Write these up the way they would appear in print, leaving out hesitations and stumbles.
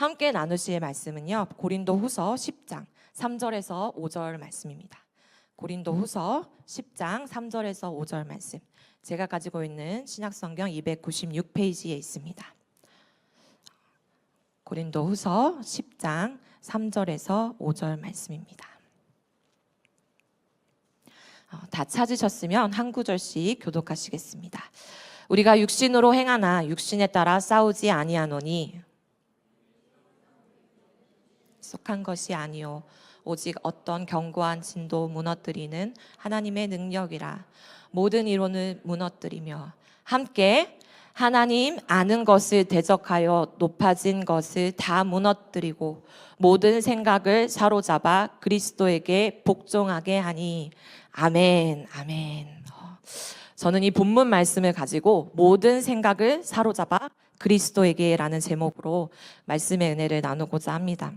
함께 나누실 말씀은요, 고린도후서 10장 3절에서 5절 말씀입니다. 고린도후서 10장 3절에서 5절 말씀, 제가 가지고 있는 신약성경 296페이지에 있습니다. 고린도후서 10장 3절에서 5절 말씀입니다. 다 찾으셨으면 한 구절씩 교독하시겠습니다. 우리가 육신으로 행하나 육신에 따라 싸우지 아니하노니 속한 것이 아니요 오직 어떤 견고한 진도 무너뜨리는 하나님의 능력이라. 모든 이론을 무너뜨리며 함께 하나님 아는 것을 대적하여 높아진 것을 다 무너뜨리고 모든 생각을 사로잡아 그리스도에게 복종하게 하니. 아멘, 아멘. 저는 이 본문 말씀을 가지고 모든 생각을 사로잡아 그리스도에게 라는 제목으로 말씀의 은혜를 나누고자 합니다.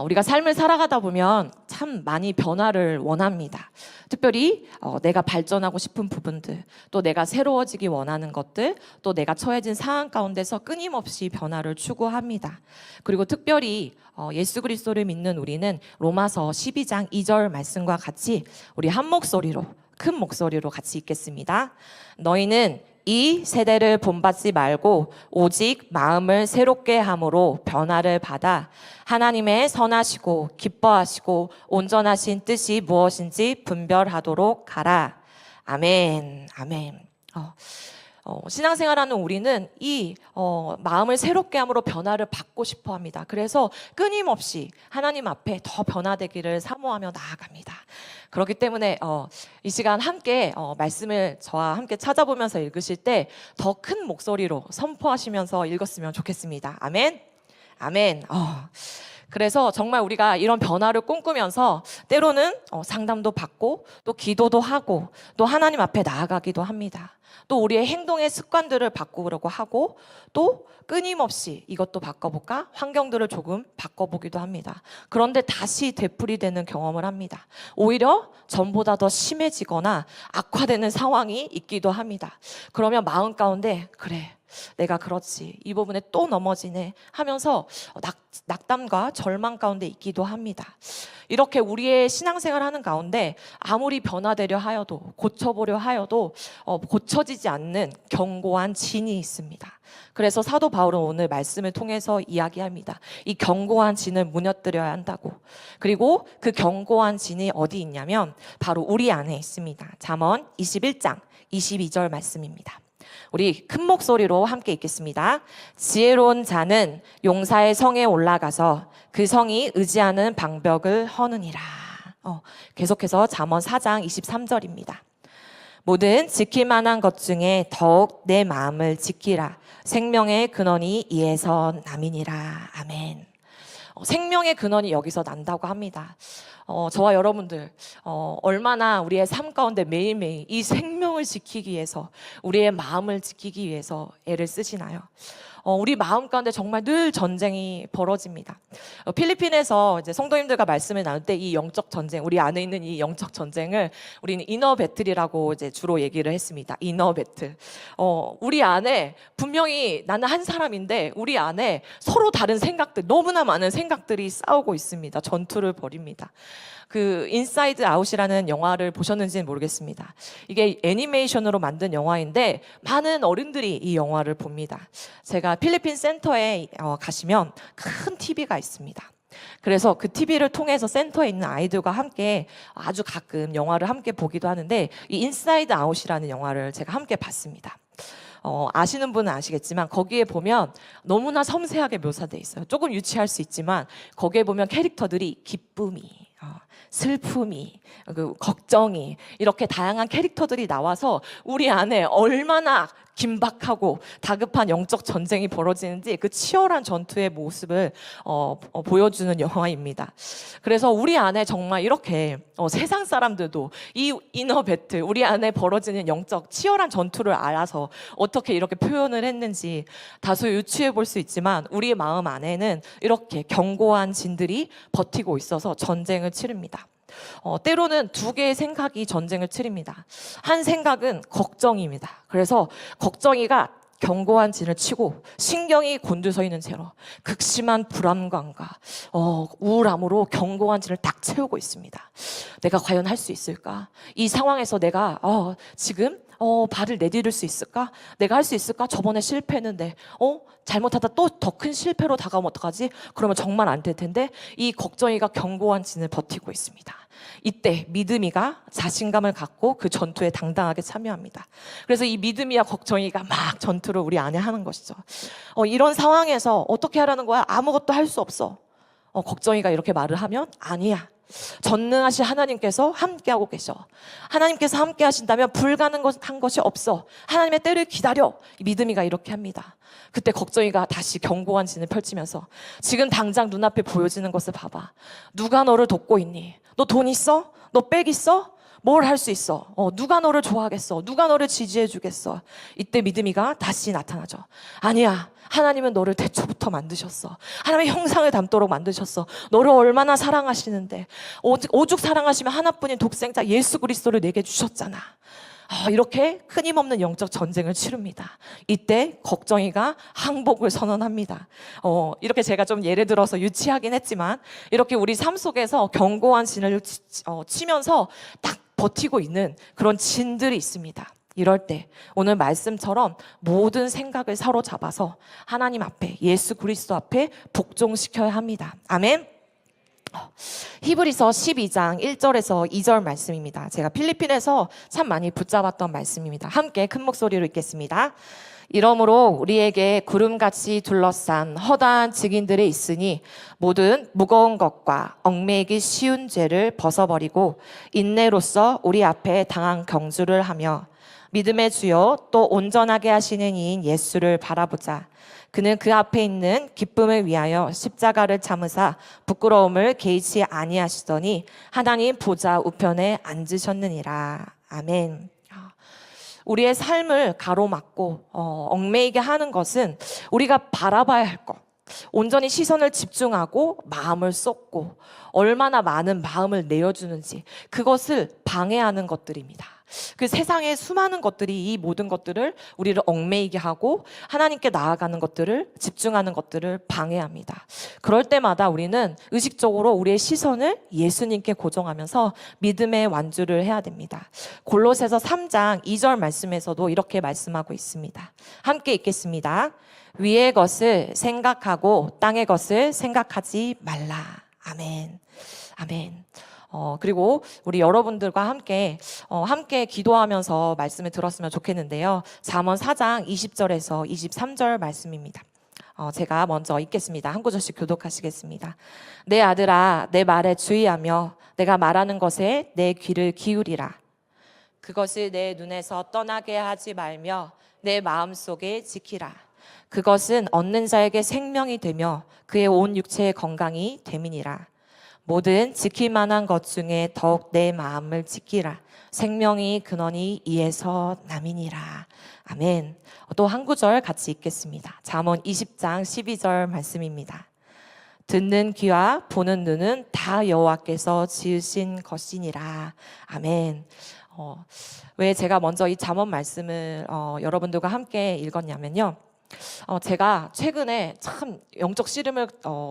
우리가 삶을 살아가다 보면 참 많이 변화를 원합니다. 특별히 내가 발전하고 싶은 부분들, 또 내가 새로워지기 원하는 것들, 또 내가 처해진 상황 가운데서 끊임없이 변화를 추구합니다. 그리고 특별히 예수 그리스도를 믿는 우리는 로마서 12장 2절 말씀과 같이 우리 한 목소리로, 큰 목소리로 같이 읽겠습니다. 너희는 이 세대를 본받지 말고 오직 마음을 새롭게 함으로 변화를 받아 하나님의 선하시고 기뻐하시고 온전하신 뜻이 무엇인지 분별하도록 하라. 아멘, 아멘. 신앙생활하는 우리는 이 마음을 새롭게 함으로 변화를 받고 싶어 합니다. 그래서 끊임없이 하나님 앞에 더 변화되기를 사모하며 나아갑니다. 그렇기 때문에 이 시간 함께 말씀을 저와 함께 찾아보면서 읽으실 때 더 큰 목소리로 선포하시면서 읽었으면 좋겠습니다. 아멘, 아멘. 그래서 정말 우리가 이런 변화를 꿈꾸면서 때로는 상담도 받고 또 기도도 하고 또 하나님 앞에 나아가기도 합니다. 또 우리의 행동의 습관들을 바꾸려고 하고 또 끊임없이 이것도 바꿔볼까? 환경들을 조금 바꿔보기도 합니다. 그런데 다시 되풀이되는 경험을 합니다. 오히려 전보다 더 심해지거나 악화되는 상황이 있기도 합니다. 그러면 마음 가운데 그래, 내가 그렇지, 이 부분에 또 넘어지네 하면서 낙담과 절망 가운데 있기도 합니다. 이렇게 우리의 신앙생활 하는 가운데 아무리 변화되려 하여도 고쳐보려 하여도 고쳐지지 않는 견고한 진이 있습니다. 그래서 사도 바울은 오늘 말씀을 통해서 이야기합니다. 이 견고한 진을 무너뜨려야 한다고. 그리고 그 견고한 진이 어디 있냐면 바로 우리 안에 있습니다. 잠언 21장 22절 말씀입니다. 우리 큰 목소리로 함께 읽겠습니다. 지혜로운 자는 용사의 성에 올라가서 그 성이 의지하는 방벽을 허느니라. 계속해서 잠언 4장 23절입니다. 모든 지킬 만한 것 중에 더욱 내 마음을 지키라. 생명의 근원이 이에서 남이니라. 아멘. 생명의 근원이 여기서 난다고 합니다. 저와 여러분들 얼마나 우리의 삶 가운데 매일매일 이 생명을 지키기 위해서, 우리의 마음을 지키기 위해서 애를 쓰시나요? 우리 마음 가운데 정말 늘 전쟁이 벌어집니다. 필리핀에서 이제 성도님들과 말씀을 나눌 때 이 영적 전쟁, 우리 안에 있는 이 영적 전쟁을 우리는 이너 배틀이라고 이제 주로 얘기를 했습니다. 이너 배틀. 우리 안에 분명히 나는 한 사람인데 우리 안에 서로 다른 생각들, 너무나 많은 생각들이 싸우고 있습니다. 전투를 벌입니다. 그 인사이드 아웃이라는 영화를 보셨는지는 모르겠습니다. 이게 애니메이션으로 만든 영화인데 많은 어른들이 이 영화를 봅니다. 제가 필리핀 센터에 가시면 큰 TV가 있습니다. 그래서 그 TV를 통해서 센터에 있는 아이들과 함께 아주 가끔 영화를 함께 보기도 하는데 이 인사이드 아웃이라는 영화를 제가 함께 봤습니다. 아시는 분은 아시겠지만 거기에 보면 너무나 섬세하게 묘사되어 있어요. 조금 유치할 수 있지만 거기에 보면 캐릭터들이 기쁨이, 슬픔이, 걱정이, 이렇게 다양한 캐릭터들이 나와서 우리 안에 얼마나 긴박하고 다급한 영적 전쟁이 벌어지는지 그 치열한 전투의 모습을 보여주는 영화입니다. 그래서 우리 안에 정말 이렇게 세상 사람들도 이 이너 배틀, 우리 안에 벌어지는 영적 치열한 전투를 알아서 어떻게 이렇게 표현을 했는지 다소 유추해 볼 수 있지만 우리의 마음 안에는 이렇게 견고한 진들이 버티고 있어서 전쟁을 치릅니다. 때로는 두 개의 생각이 전쟁을 치릅니다. 한 생각은 걱정입니다. 그래서 걱정이가 견고한 진을 치고 신경이 곤두서 있는 채로 극심한 불안감과 우울함으로 견고한 진을 딱 채우고 있습니다. 내가 과연 할 수 있을까? 이 상황에서 내가 지금 발을 내디딜 수 있을까? 내가 할 수 있을까? 저번에 실패했는데 잘못하다 또 더 큰 실패로 다가오면 어떡하지? 그러면 정말 안 될 텐데 이 걱정이가 견고한 진을 버티고 있습니다. 이때 믿음이가 자신감을 갖고 그 전투에 당당하게 참여합니다. 그래서 이 믿음이와 걱정이가 막 전투를 우리 안에 하는 것이죠. 이런 상황에서 어떻게 하라는 거야? 아무것도 할 수 없어. 걱정이가 이렇게 말을 하면 아니야. 전능하신 하나님께서 함께하고 계셔. 하나님께서 함께 하신다면 불가능한 것이 없어. 하나님의 때를 기다려. 믿음이가 이렇게 합니다. 그때 걱정이가 다시 견고한 진을 펼치면서 지금 당장 눈앞에 보여지는 것을 봐봐. 누가 너를 돕고 있니? 너 돈 있어? 너 백 있어? 뭘 할 수 있어? 누가 너를 좋아하겠어? 누가 너를 지지해 주겠어? 이때 믿음이가 다시 나타나죠. 아니야. 하나님은 너를 태초부터 만드셨어. 하나님의 형상을 담도록 만드셨어. 너를 얼마나 사랑하시는데 오죽 사랑하시면 하나뿐인 독생자 예수 그리스도를 내게 주셨잖아. 이렇게 끊임없는 영적 전쟁을 치릅니다. 이때 걱정이가 항복을 선언합니다. 이렇게 제가 좀 예를 들어서 유치하긴 했지만 이렇게 우리 삶 속에서 견고한 진을 치면서 딱 버티고 있는 그런 진들이 있습니다. 이럴 때 오늘 말씀처럼 모든 생각을 사로잡아서 하나님 앞에 예수 그리스도 앞에 복종시켜야 합니다. 아멘. 히브리서 12장 1절에서 2절 말씀입니다. 제가 필리핀에서 참 많이 붙잡았던 말씀입니다. 함께 큰 목소리로 읽겠습니다. 이러므로 우리에게 구름같이 둘러싼 허다한 증인들이 있으니 모든 무거운 것과 얽매이기 쉬운 죄를 벗어버리고 인내로써 우리 앞에 당한 경주를 하며 믿음의 주요 또 온전하게 하시는 이인 예수를 바라보자. 그는 그 앞에 있는 기쁨을 위하여 십자가를 참으사 부끄러움을 개의치 아니하시더니 하나님 보좌 우편에 앉으셨느니라. 아멘. 우리의 삶을 가로막고 얽매이게 하는 것은 우리가 바라봐야 할 것, 온전히 시선을 집중하고 마음을 쏟고 얼마나 많은 마음을 내어주는지 그것을 방해하는 것들입니다. 그 세상의 수많은 것들이 이 모든 것들을 우리를 얽매이게 하고 하나님께 나아가는 것들을 집중하는 것들을 방해합니다. 그럴 때마다 우리는 의식적으로 우리의 시선을 예수님께 고정하면서 믿음의 완주를 해야 됩니다. 골로새서 3장 2절 말씀에서도 이렇게 말씀하고 있습니다. 함께 읽겠습니다. 위의 것을 생각하고 땅의 것을 생각하지 말라. 아멘. 아멘. 그리고 우리 여러분들과 함께 기도하면서 말씀을 들었으면 좋겠는데요. 잠언 4장 20절에서 23절 말씀입니다. 제가 먼저 읽겠습니다. 한 구절씩 교독하시겠습니다. 내 아들아, 내 말에 주의하며 내가 말하는 것에 내 귀를 기울이라. 그것을 내 눈에서 떠나게 하지 말며 내 마음속에 지키라. 그것은 얻는 자에게 생명이 되며 그의 온 육체의 건강이 됨이니라. 모든 지킬 만한 것 중에 더욱 내 마음을 지키라. 생명이 근원이 이에서 남이니라. 아멘. 또 한 구절 같이 읽겠습니다. 잠언 20장 12절 말씀입니다. 듣는 귀와 보는 눈은 다 여호와께서 지으신 것이니라. 아멘. 왜 제가 먼저 이 잠언 말씀을 여러분들과 함께 읽었냐면요. 제가 최근에 참 영적 씨름을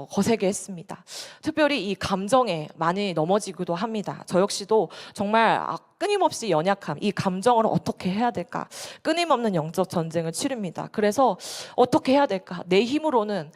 거세게 했습니다. 특별히 이 감정에 많이 넘어지기도 합니다. 저 역시도 정말 끊임없이 연약함, 이 감정을 어떻게 해야 될까? 끊임없는 영적 전쟁을 치릅니다. 그래서 어떻게 해야 될까? 내 힘으로는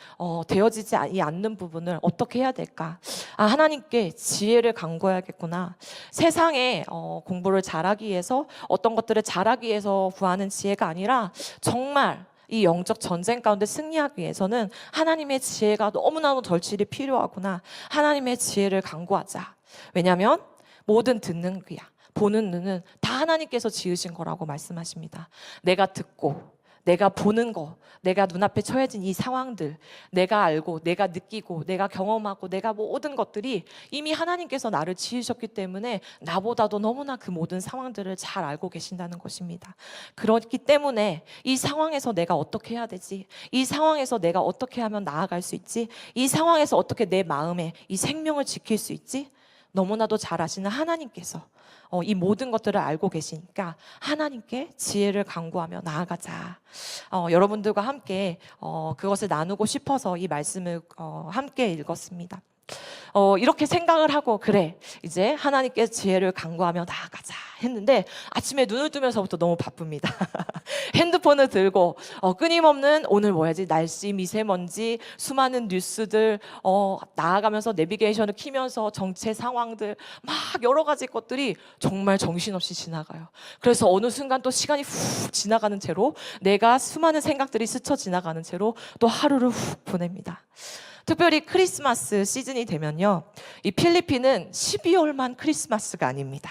되어지지 않는 부분을 어떻게 해야 될까? 하나님께 지혜를 간구해야겠구나. 세상에 공부를 잘하기 위해서 어떤 것들을 잘하기 위해서 구하는 지혜가 아니라 정말 이 영적 전쟁 가운데 승리하기 위해서는 하나님의 지혜가 너무나도 절실히 필요하구나. 하나님의 지혜를 간구하자. 왜냐하면 모든 듣는 귀야, 보는 눈은 다 하나님께서 지으신 거라고 말씀하십니다. 내가 듣고 내가 보는 거, 내가 눈앞에 처해진 이 상황들, 내가 알고 내가 느끼고 내가 경험하고 내가 모든 것들이 이미 하나님께서 나를 지으셨기 때문에 나보다도 너무나 그 모든 상황들을 잘 알고 계신다는 것입니다. 그렇기 때문에 이 상황에서 내가 어떻게 해야 되지? 이 상황에서 내가 어떻게 하면 나아갈 수 있지? 이 상황에서 어떻게 내 마음에 이 생명을 지킬 수 있지? 너무나도 잘 아시는 하나님께서 이 모든 것들을 알고 계시니까 하나님께 지혜를 간구하며 나아가자. 여러분들과 함께 그것을 나누고 싶어서 이 말씀을 함께 읽었습니다. 이렇게 생각을 하고 그래 이제 하나님께 지혜를 간구하며 나아가자 했는데 아침에 눈을 뜨면서부터 너무 바쁩니다. 핸드폰을 들고 끊임없는 오늘 뭐야지 날씨, 미세먼지, 수많은 뉴스들 나아가면서 내비게이션을 키면서 정체 상황들 막 여러 가지 것들이 정말 정신없이 지나가요. 그래서 어느 순간 또 시간이 훅 지나가는 채로 내가 수많은 생각들이 스쳐 지나가는 채로 또 하루를 훅 보냅니다. 특별히 크리스마스 시즌이 되면요, 이 필리핀은 12월만 크리스마스가 아닙니다.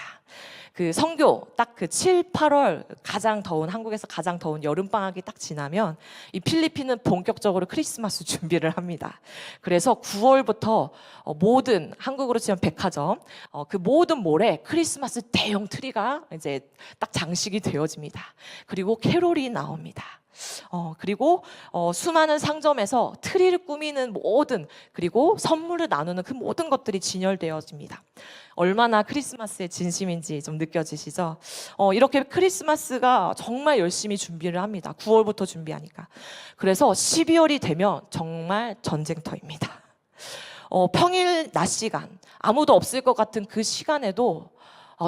그 성교 딱 그 7, 8월 가장 더운 한국에서 가장 더운 여름방학이 딱 지나면 이 필리핀은 본격적으로 크리스마스 준비를 합니다. 그래서 9월부터 모든 한국으로 치면 백화점 그 모든 몰에 크리스마스 대형 트리가 이제 딱 장식이 되어집니다. 그리고 캐롤이 나옵니다. 그리고 수많은 상점에서 트리를 꾸미는 모든 그리고 선물을 나누는 그 모든 것들이 진열되어집니다. 얼마나 크리스마스의 진심인지 좀 느껴지시죠? 이렇게 크리스마스가 정말 열심히 준비를 합니다. 9월부터 준비하니까. 그래서 12월이 되면 정말 전쟁터입니다. 평일 낮 시간 아무도 없을 것 같은 그 시간에도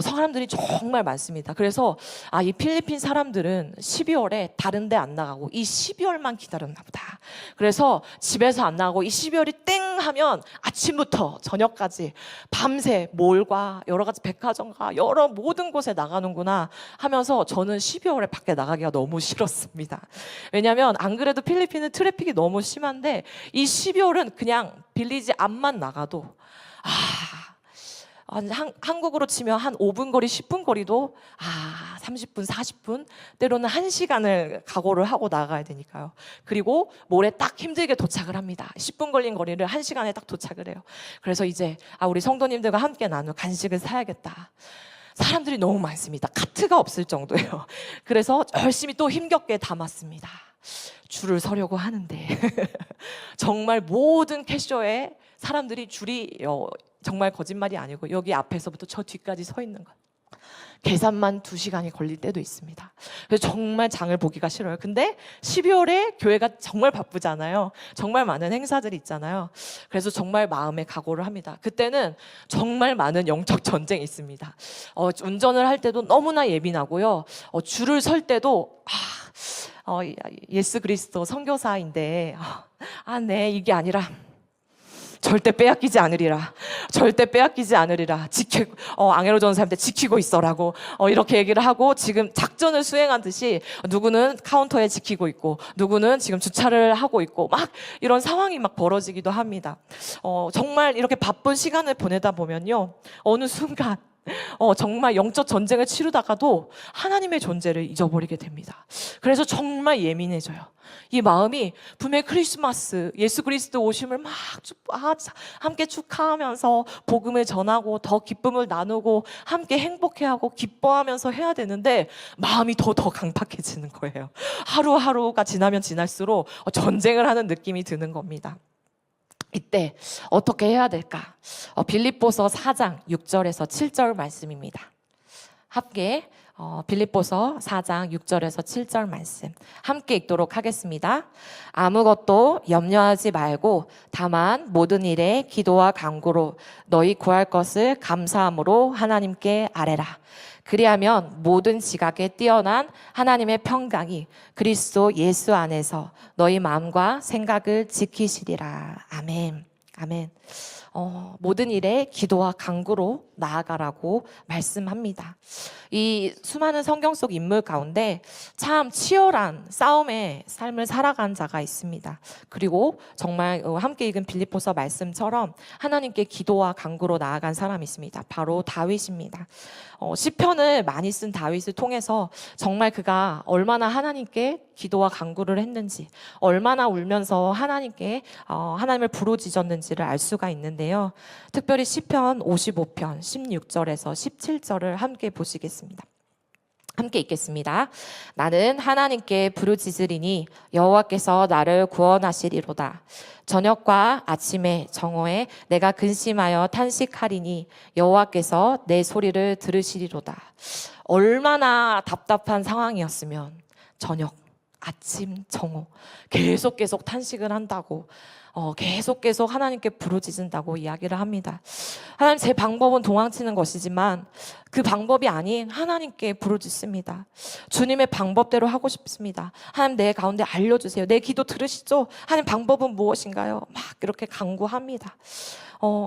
사람들이 정말 많습니다. 그래서 이 필리핀 사람들은 12월에 다른 데 안 나가고 이 12월만 기다렸나 보다. 그래서 집에서 안 나가고 이 12월이 땡 하면 아침부터 저녁까지 밤새 몰과 여러 가지 백화점과 여러 모든 곳에 나가는구나 하면서 저는 12월에 밖에 나가기가 너무 싫었습니다. 왜냐하면 안 그래도 필리핀은 트래픽이 너무 심한데 이 12월은 그냥 빌리지 앞만 나가도 한국으로 치면 한 5분 거리, 10분 거리도 30분, 40분 때로는 1시간을 각오를 하고 나가야 되니까요. 그리고 몰에 딱 힘들게 도착을 합니다. 10분 걸린 거리를 1시간에 딱 도착을 해요. 그래서 이제 우리 성도님들과 함께 나눌 간식을 사야겠다. 사람들이 너무 많습니다. 카트가 없을 정도예요. 그래서 열심히 또 힘겹게 담았습니다. 줄을 서려고 하는데 정말 모든 캐셔에 사람들이 줄이 정말 거짓말이 아니고 여기 앞에서부터 저 뒤까지 서 있는 것. 계산만 2시간이 걸릴 때도 있습니다. 그래서 정말 장을 보기가 싫어요. 근데 12월에 교회가 정말 바쁘잖아요. 정말 많은 행사들이 있잖아요. 그래서 정말 마음에 각오를 합니다. 그때는 정말 많은 영적 전쟁이 있습니다. 운전을 할 때도 너무나 예민하고요. 줄을 설 때도 예수 그리스도 선교사인데 네 이게 아니라 절대 빼앗기지 않으리라. 절대 빼앗기지 않으리라. 앙헬로 전사한테 지키고 있어라고 이렇게 얘기를 하고 지금 작전을 수행하듯이 누구는 카운터에 지키고 있고 누구는 지금 주차를 하고 있고 막 이런 상황이 막 벌어지기도 합니다. 정말 이렇게 바쁜 시간을 보내다 보면요. 어느 순간 정말 영적 전쟁을 치르다가도 하나님의 존재를 잊어버리게 됩니다. 그래서 정말 예민해져요. 이 마음이 분명히 크리스마스 예수 그리스도 오심을 막 함께 축하하면서 복음을 전하고 더 기쁨을 나누고 함께 행복해하고 기뻐하면서 해야 되는데 마음이 더 강팍해지는 거예요. 하루하루가 지나면 지날수록 전쟁을 하는 느낌이 드는 겁니다. 이때 어떻게 해야 될까? 빌립보서 4장 6절에서 7절 말씀입니다. 함께 빌립보서 4장 6절에서 7절 말씀 함께 읽도록 하겠습니다. 아무것도 염려하지 말고 다만 모든 일에 기도와 간구로 너희 구할 것을 감사함으로 하나님께 아뢰라. 그리하면 모든 지각에 뛰어난 하나님의 평강이 그리스도 예수 안에서 너희 마음과 생각을 지키시리라. 아멘. 아멘. 모든 일에 기도와 간구로 나아가라고 말씀합니다. 이 수많은 성경 속 인물 가운데 참 치열한 싸움의 삶을 살아간 자가 있습니다. 그리고 정말 함께 읽은 빌립보서 말씀처럼 하나님께 기도와 간구로 나아간 사람이 있습니다. 바로 다윗입니다. 시편을 많이 쓴 다윗을 통해서 정말 그가 얼마나 하나님께 기도와 간구를 했는지, 얼마나 울면서 하나님께 하나님을 부르짖었는지를 알 수가 있는데요. 특별히 시편 55편 16절에서 17절을 함께 보시겠습니다. 함께 읽겠습니다. 나는 하나님께 부르짖으리니 여호와께서 나를 구원하시리로다. 저녁과 아침에 정오에 내가 근심하여 탄식하리니 여호와께서 내 소리를 들으시리로다. 얼마나 답답한 상황이었으면 저녁, 아침, 정오 계속 탄식을 한다고 계속 하나님께 부르짖는다고 이야기를 합니다. 하나님, 제 방법은 도망치는 것이지만 그 방법이 아닌 하나님께 부르짖습니다. 주님의 방법대로 하고 싶습니다. 하나님, 내 가운데 알려주세요. 내 기도 들으시죠? 하나님, 방법은 무엇인가요? 막 이렇게 간구합니다.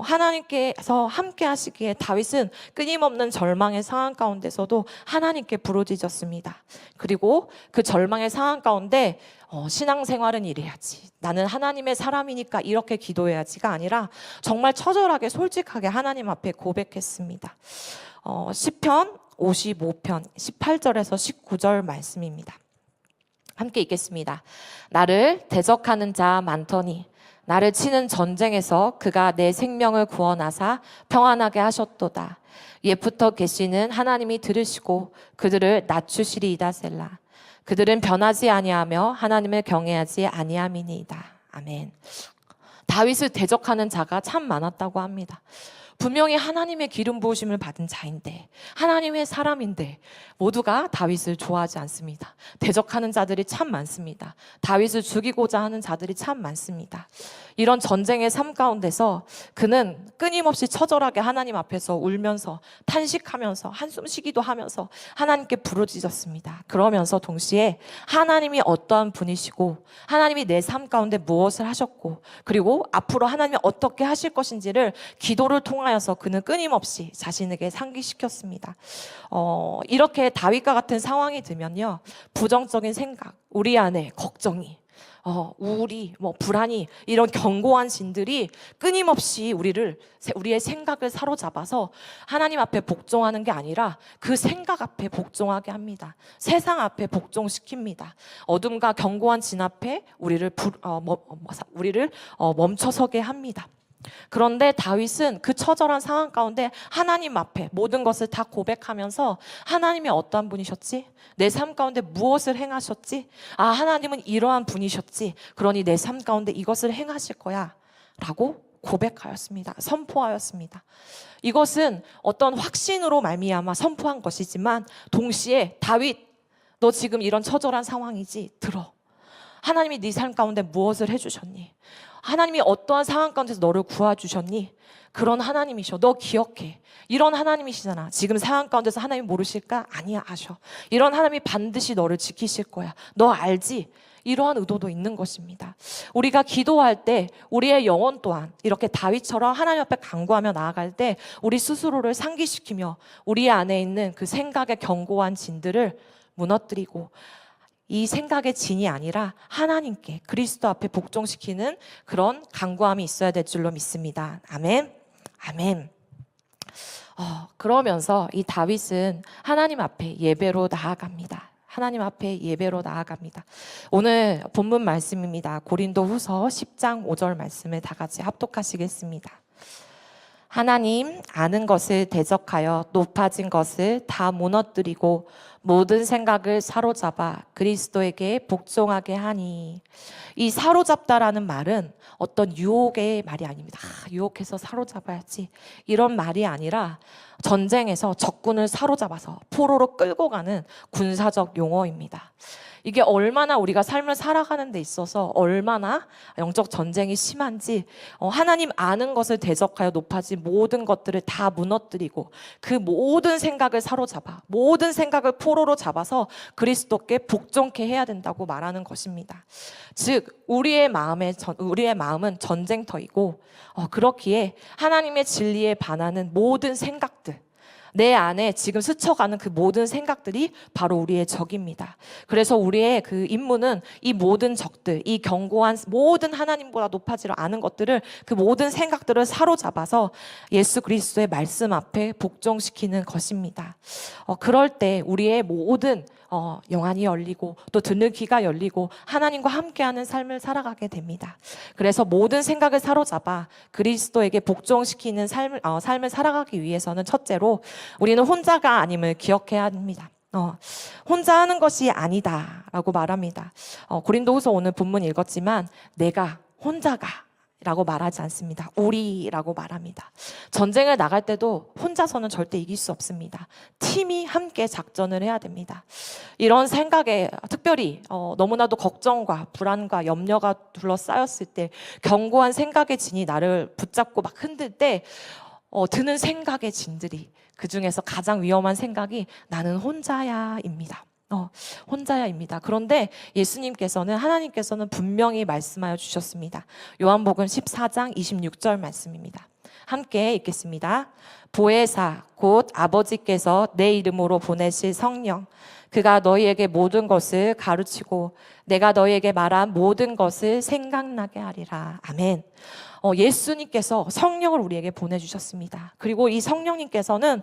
하나님께서 함께 하시기에 다윗은 끊임없는 절망의 상황 가운데서도 하나님께 부르짖었습니다. 그리고 그 절망의 상황 가운데 신앙생활은 이래야지, 나는 하나님의 사람이니까 이렇게 기도해야지가 아니라 정말 처절하게 솔직하게 하나님 앞에 고백했습니다. 시편 55편 18절에서 19절 말씀입니다. 함께 읽겠습니다. 나를 대적하는 자 많더니 나를 치는 전쟁에서 그가 내 생명을 구원하사 평안하게 하셨도다. 옛부터 계시는 하나님이 들으시고 그들을 낮추시리이다 셀라. 그들은 변하지 아니하며 하나님을 경외하지 아니함이니이다. 아멘. 다윗을 대적하는 자가 참 많았다고 합니다. 분명히 하나님의 기름 부으심을 받은 자인데, 하나님의 사람인데 모두가 다윗을 좋아하지 않습니다. 대적하는 자들이 참 많습니다. 다윗을 죽이고자 하는 자들이 참 많습니다. 이런 전쟁의 삶 가운데서 그는 끊임없이 처절하게 하나님 앞에서 울면서 탄식하면서 한숨 쉬기도 하면서 하나님께 부르짖었습니다. 그러면서 동시에 하나님이 어떠한 분이시고 하나님이 내 삶 가운데 무엇을 하셨고 그리고 앞으로 하나님이 어떻게 하실 것인지를 기도를 통하여서 그는 끊임없이 자신에게 상기시켰습니다. 이렇게 다윗과 같은 상황이 들면요, 부정적인 생각, 우리 안에 걱정이, 우울이, 불안이, 이런 견고한 진들이 끊임없이 우리의 생각을 사로잡아서 하나님 앞에 복종하는 게 아니라 그 생각 앞에 복종하게 합니다. 세상 앞에 복종시킵니다. 어둠과 견고한 진 앞에 우리를 멈춰서게 합니다. 그런데 다윗은 그 처절한 상황 가운데 하나님 앞에 모든 것을 다 고백하면서 하나님이 어떠한 분이셨지? 내 삶 가운데 무엇을 행하셨지? 하나님은 이러한 분이셨지. 그러니 내 삶 가운데 이것을 행하실 거야 라고 고백하였습니다. 선포하였습니다. 이것은 어떤 확신으로 말미암아 선포한 것이지만 동시에 다윗, 너 지금 이런 처절한 상황이지? 들어. 하나님이 네 삶 가운데 무엇을 해주셨니? 하나님이 어떠한 상황 가운데서 너를 구해주셨니? 그런 하나님이셔. 너 기억해. 이런 하나님이시잖아. 지금 상황 가운데서 하나님 모르실까? 아니야, 아셔. 이런 하나님이 반드시 너를 지키실 거야. 너 알지? 이러한 의도도 있는 것입니다. 우리가 기도할 때 우리의 영혼 또한 이렇게 다윗처럼 하나님 앞에 간구하며 나아갈 때 우리 스스로를 상기시키며 우리 안에 있는 그 생각의 견고한 진들을 무너뜨리고 이 생각의 진이 아니라 하나님께 그리스도 앞에 복종시키는 그런 간구함이 있어야 될 줄로 믿습니다. 아멘. 아멘. 그러면서 이 다윗은 하나님 앞에 예배로 나아갑니다. 하나님 앞에 예배로 나아갑니다. 오늘 본문 말씀입니다. 고린도후서 10장 5절 말씀을 다 같이 합독하시겠습니다. 하나님 아는 것을 대적하여 높아진 것을 다 무너뜨리고 모든 생각을 사로잡아 그리스도에게 복종하게 하니. 이 사로잡다라는 말은 어떤 유혹의 말이 아닙니다. 유혹해서 사로잡아야지 이런 말이 아니라 전쟁에서 적군을 사로잡아서 포로로 끌고 가는 군사적 용어입니다. 이게 얼마나 우리가 삶을 살아가는 데 있어서 얼마나 영적 전쟁이 심한지, 하나님 아는 것을 대적하여 높아진 모든 것들을 다 무너뜨리고 그 모든 생각을 사로잡아 모든 생각을 포로로 잡아서 그리스도께 복종케 해야 된다고 말하는 것입니다. 즉 우리의 마음은 전쟁터이고 그렇기에 하나님의 진리에 반하는 모든 생각들, 내 안에 지금 스쳐가는 그 모든 생각들이 바로 우리의 적입니다. 그래서 우리의 그 임무는 이 모든 적들, 이 견고한 모든 하나님보다 높아지려 아는 것들을, 그 모든 생각들을 사로잡아서 예수 그리스도의 말씀 앞에 복종시키는 것입니다. 그럴 때 우리의 모든 영안이 열리고 또 듣는 귀가 열리고 하나님과 함께하는 삶을 살아가게 됩니다. 그래서 모든 생각을 사로잡아 그리스도에게 복종시키는 삶을 살아가기 위해서는 첫째로 우리는 혼자가 아님을 기억해야 합니다. 혼자 하는 것이 아니다라고 말합니다. 고린도후서 오늘 본문 읽었지만 내가 혼자가 라고 말하지 않습니다. 우리라고 말합니다. 전쟁을 나갈 때도 혼자서는 절대 이길 수 없습니다. 팀이 함께 작전을 해야 됩니다. 이런 생각에 특별히 너무나도 걱정과 불안과 염려가 둘러싸였을 때, 견고한 생각의 진이 나를 붙잡고 막 흔들 때 드는 생각의 진들이, 그 중에서 가장 위험한 생각이 나는 혼자야입니다. 혼자야입니다. 그런데 예수님께서는, 하나님께서는 분명히 말씀하여 주셨습니다. 요한복음 14장 26절 말씀입니다. 함께 읽겠습니다. 보혜사 곧 아버지께서 내 이름으로 보내실 성령, 그가 너희에게 모든 것을 가르치고 내가 너희에게 말한 모든 것을 생각나게 하리라. 아멘. 예수님께서 성령을 우리에게 보내주셨습니다. 그리고 이 성령님께서는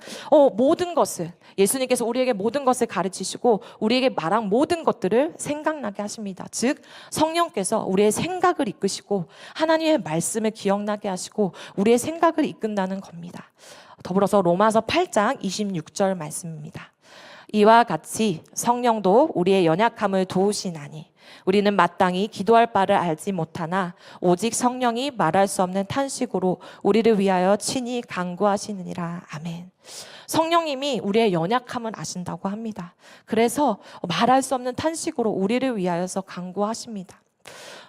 모든 것을, 예수님께서 우리에게 모든 것을 가르치시고 우리에게 말한 모든 것들을 생각나게 하십니다. 즉 성령께서 우리의 생각을 이끄시고 하나님의 말씀을 기억나게 하시고 우리의 생각을 이끈다는 겁니다. 더불어서 로마서 8장 26절 말씀입니다. 이와 같이 성령도 우리의 연약함을 도우시나니 우리는 마땅히 기도할 바를 알지 못하나 오직 성령이 말할 수 없는 탄식으로 우리를 위하여 친히 간구하시느니라. 아멘. 성령님이 우리의 연약함을 아신다고 합니다. 그래서 말할 수 없는 탄식으로 우리를 위하여서 간구하십니다.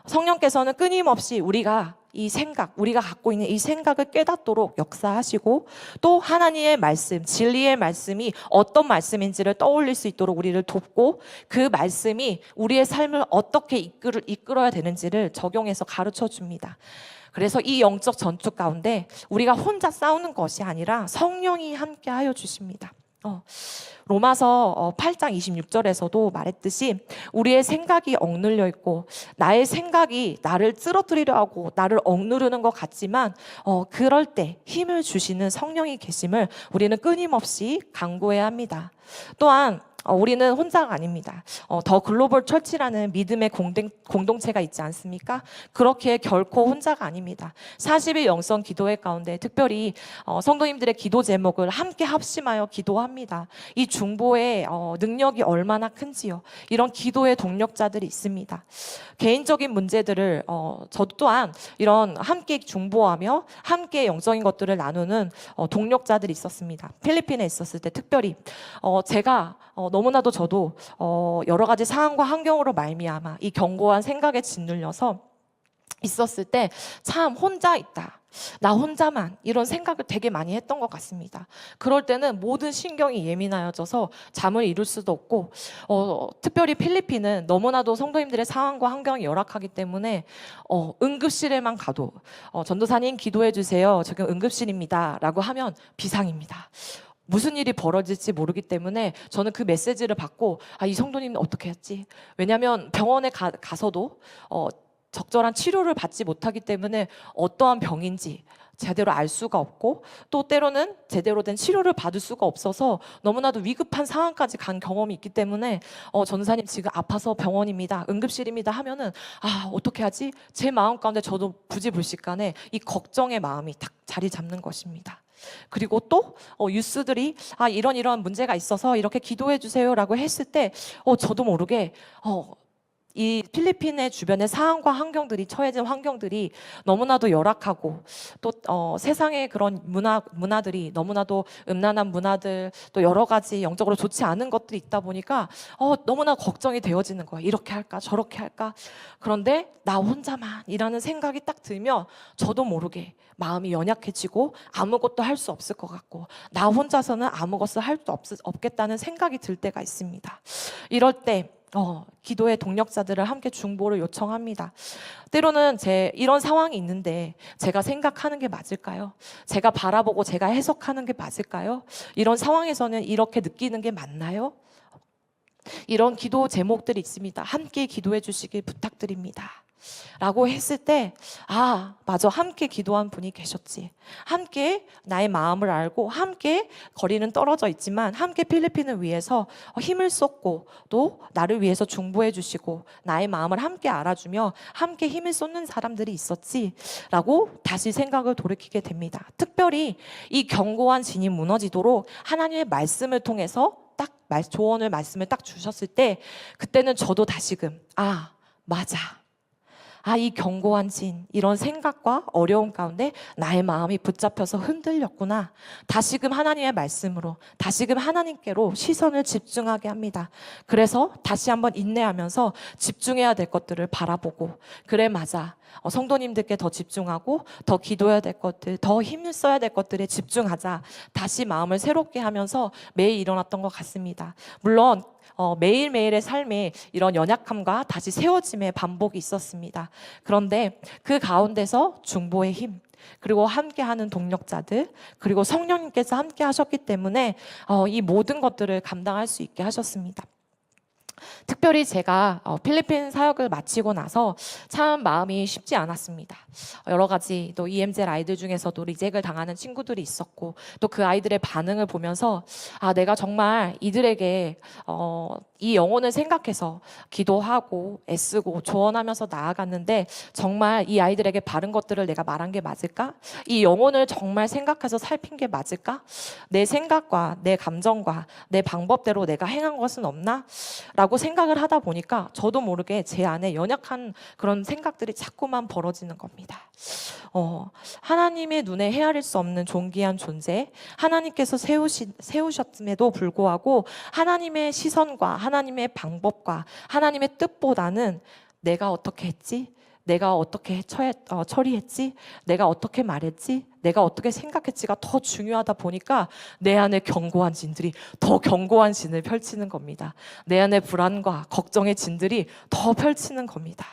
성령께서는 끊임없이 우리가 이 생각, 우리가 갖고 있는 이 생각을 깨닫도록 역사하시고 또 하나님의 말씀, 진리의 말씀이 어떤 말씀인지를 떠올릴 수 있도록 우리를 돕고 그 말씀이 우리의 삶을 어떻게 이끌어야 되는지를 적용해서 가르쳐 줍니다. 그래서 이 영적 전투 가운데 우리가 혼자 싸우는 것이 아니라 성령이 함께 하여 주십니다. 로마서 8장 26절에서도 말했듯이 우리의 생각이 억눌려 있고 나의 생각이 나를 쓰러뜨리려 하고 나를 억누르는 것 같지만 그럴 때 힘을 주시는 성령이 계심을 우리는 끊임없이 간구해야 합니다. 또한 우리는 혼자가 아닙니다. 더 글로벌 철치라는 믿음의 공동체가 있지 않습니까? 그렇게 결코 혼자가 아닙니다. 40일 영성 기도회 가운데 특별히 성도님들의 기도 제목을 함께 합심하여 기도합니다. 이 중보의 능력이 얼마나 큰지요. 이런 기도의 동력자들이 있습니다. 개인적인 문제들을 저도 또한 이런 함께 중보하며 함께 영적인 것들을 나누는 동력자들이 있었습니다. 필리핀에 있었을 때 특별히 제가 너무나도 저도 여러 가지 상황과 환경으로 말미암아 이 견고한 생각에 짓눌려서 있었을 때 참 혼자 있다, 나 혼자만, 이런 생각을 되게 많이 했던 것 같습니다. 그럴 때는 모든 신경이 예민하여져서 잠을 이룰 수도 없고 특별히 필리핀은 너무나도 성도님들의 상황과 환경이 열악하기 때문에 응급실에만 가도 전도사님 기도해 주세요, 지금 응급실입니다 라고 하면 비상입니다. 무슨 일이 벌어질지 모르기 때문에 저는 그 메시지를 받고 이 성도님은 어떻게 했지? 왜냐하면 병원에 가서도 적절한 치료를 받지 못하기 때문에 어떠한 병인지 제대로 알 수가 없고 또 때로는 제대로 된 치료를 받을 수가 없어서 너무나도 위급한 상황까지 간 경험이 있기 때문에 전도사님 지금 아파서 병원입니다, 응급실입니다 하면은 어떻게 하지? 제 마음 가운데 저도 부지불식간에 이 걱정의 마음이 딱 자리 잡는 것입니다. 그리고 또 뉴스들이 이런 문제가 있어서 이렇게 기도해 주세요라고 했을 때 저도 모르게 이 필리핀의 주변의 상황과 환경들이, 처해진 환경들이 너무나도 열악하고 또 세상의 그런 문화들이 너무나도 음란한 문화들, 또 여러 가지 영적으로 좋지 않은 것들이 있다 보니까 너무나 걱정이 되어지는 거예요. 이렇게 할까 저렇게 할까. 그런데 나 혼자만이라는 생각이 딱 들면 저도 모르게 마음이 연약해지고 아무것도 할 수 없을 것 같고 나 혼자서는 아무것도 할 수 없겠다는 생각이 들 때가 있습니다. 이럴 때 기도의 동력자들을 함께 중보를 요청합니다. 때로는 이런 상황이 있는데 제가 생각하는 게 맞을까요? 제가 바라보고 제가 해석하는 게 맞을까요? 이런 상황에서는 이렇게 느끼는 게 맞나요? 이런 기도 제목들이 있습니다. 함께 기도해 주시길 부탁드립니다 라고 했을 때 맞아, 함께 기도한 분이 계셨지. 함께 나의 마음을 알고 함께 거리는 떨어져 있지만 함께 필리핀을 위해서 힘을 쏟고 또 나를 위해서 중보해 주시고 나의 마음을 함께 알아주며 함께 힘을 쏟는 사람들이 있었지 라고 다시 생각을 돌이키게 됩니다. 특별히 이 견고한 진이 무너지도록 하나님의 말씀을 통해서 딱 조언을 말씀을 딱 주셨을 때 그때는 저도 다시금 맞아. 이 견고한 진, 이런 생각과 어려움 가운데 나의 마음이 붙잡혀서 흔들렸구나. 다시금 하나님의 말씀으로, 다시금 하나님께로 시선을 집중하게 합니다. 그래서 다시 한번 인내하면서 집중해야 될 것들을 바라보고, 그래 맞아. 성도님들께 더 집중하고 더 기도해야 될 것들, 더 힘을 써야 될 것들에 집중하자. 다시 마음을 새롭게 하면서 매일 일어났던 것 같습니다. 물론 매일매일의 삶에 이런 연약함과 다시 세워짐의 반복이 있었습니다. 그런데 그 가운데서 중보의 힘, 그리고 함께하는 동력자들, 그리고 성령님께서 함께 하셨기 때문에 이 모든 것들을 감당할 수 있게 하셨습니다. 특별히 제가 필리핀 사역을 마치고 나서 참 마음이 쉽지 않았습니다. 여러 가지 또 EMZ 아이들 중에서도 리젝을 당하는 친구들이 있었고, 또 그 아이들의 반응을 보면서 내가 정말 이들에게 이 영혼을 생각해서 기도하고 애쓰고 조언하면서 나아갔는데 정말 이 아이들에게 바른 것들을 내가 말한 게 맞을까? 이 영혼을 정말 생각해서 살핀 게 맞을까? 내 생각과 내 감정과 내 방법대로 내가 행한 것은 없나? 라고 생각을 하다 보니까 저도 모르게 제 안에 연약한 그런 생각들이 자꾸만 벌어지는 겁니다. 하나님의 눈에 헤아릴 수 없는 존귀한 존재, 하나님께서 세우셨음에도 불구하고 하나님의 시선과 하나님의 방법과 하나님의 뜻보다는 내가 어떻게 했지? 내가 어떻게 처리했지? 내가 어떻게 말했지? 내가 어떻게 생각했지가 더 중요하다 보니까 내 안에 견고한 진들이 더 견고한 진을 펼치는 겁니다. 내 안에 불안과 걱정의 진들이 더 펼치는 겁니다.